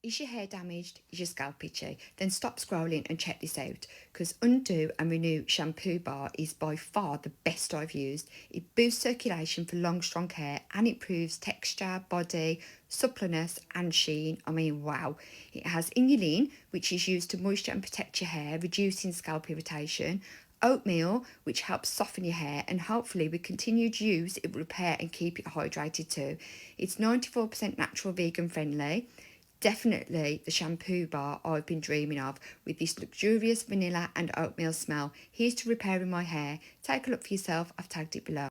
Is your hair damaged? Is your scalp itchy? Then stop scrolling and check this out, because Undo and Renew shampoo bar is by far the best I've used. It boosts circulation for long strong hair and improves texture, body, suppleness and sheen. I mean, wow. It has inulin, which is used to moisture and protect your hair, reducing scalp irritation. Oatmeal, which helps soften your hair, and hopefully with continued use it will repair and keep it hydrated too. It's 94% natural, vegan friendly. Definitely the shampoo bar I've been dreaming of, with this luxurious vanilla and oatmeal smell. Here's to repairing my hair. Take a look for yourself, I've tagged it below.